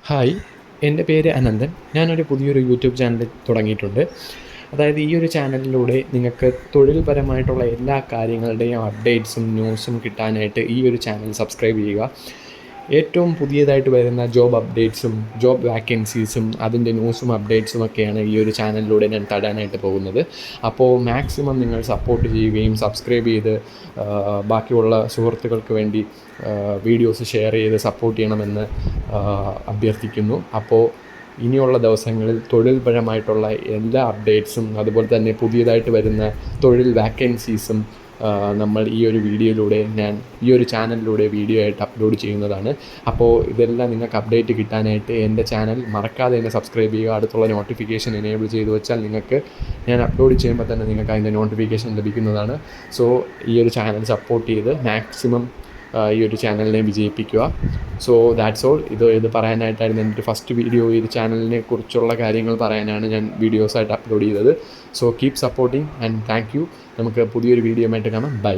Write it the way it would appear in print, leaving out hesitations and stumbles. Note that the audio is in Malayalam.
ഹായ്, എൻ്റെ പേര് അനന്തൻ. ഞാനൊരു പുതിയൊരു യൂട്യൂബ് ചാനൽ തുടങ്ങിയിട്ടുണ്ട്. അതായത് ഈ ഒരു ചാനലിലൂടെ നിങ്ങൾക്ക് തൊഴിൽപരമായിട്ടുള്ള എല്ലാ കാര്യങ്ങളുടെയും അപ്ഡേറ്റ്സും ന്യൂസും കിട്ടാനായിട്ട് ഈ ഒരു ചാനൽ സബ്സ്ക്രൈബ് ചെയ്യുക. ഏറ്റവും പുതിയതായിട്ട് വരുന്ന ജോബ് അപ്ഡേറ്റ്സും ജോബ് വാക്കൻസീസും അതിൻ്റെ ന്യൂസും അപ്ഡേറ്റ്സും ഒക്കെയാണ് ഈ ഒരു ചാനലിലൂടെ ഞാൻ തരാനായിട്ട് പോകുന്നത്. അപ്പോൾ മാക്സിമം നിങ്ങൾ സപ്പോർട്ട് ചെയ്യുകയും സബ്സ്ക്രൈബ് ചെയ്ത് ബാക്കിയുള്ള സുഹൃത്തുക്കൾക്ക് വേണ്ടി വീഡിയോസ് ഷെയർ ചെയ്ത് സപ്പോർട്ട് ചെയ്യണമെന്ന് അഭ്യർത്ഥിക്കുന്നു. അപ്പോൾ ഇനിയുള്ള ദിവസങ്ങളിൽ തൊഴിൽപരമായിട്ടുള്ള എല്ലാ അപ്ഡേറ്റ്സും അതുപോലെ തന്നെ പുതിയതായിട്ട് വരുന്ന തൊഴിൽ വാക്കൻസീസും നമ്മൾ ഈ ഒരു വീഡിയോയിലൂടെ ഈ ഒരു ചാനലിലൂടെ വീഡിയോ ആയിട്ട് അപ്ലോഡ് ചെയ്യുന്നതാണ്. അപ്പോൾ ഇതെല്ലാം നിങ്ങൾക്ക് അപ്ഡേറ്റ് കിട്ടാനായിട്ട് എൻ്റെ ചാനൽ മറക്കാതെ തന്നെ സബ്സ്ക്രൈബ് ചെയ്യുക. അടുത്തുള്ള നോട്ടിഫിക്കേഷൻ എനേബിൾ ചെയ്ത് വെച്ചാൽ നിങ്ങൾക്ക് ഞാൻ അപ്ലോഡ് ചെയ്യുമ്പോൾ തന്നെ നിങ്ങൾക്ക് അതിൻ്റെ നോട്ടിഫിക്കേഷൻ ലഭിക്കുന്നതാണ്. സോ ഈ ഒരു ചാനൽ സപ്പോർട്ട് ചെയ്ത് മാക്സിമം ഈ ഒരു ചാനലിനെ വിജയിപ്പിക്കുക. So that's all. ഇത് പറയാനായിട്ടായിരുന്നു എൻ്റെ ഒരു ഫസ്റ്റ് വീഡിയോ. ഈ ചാനലിനെ കുറിച്ചുള്ള കാര്യങ്ങൾ പറയാനാണ് ഞാൻ വീഡിയോസായിട്ട് അപ്ലോഡ് ചെയ്തത്. So keep supporting and thank you. നമുക്ക് പുതിയൊരു വീഡിയോ ആയിട്ട് കാണാം. ബൈ.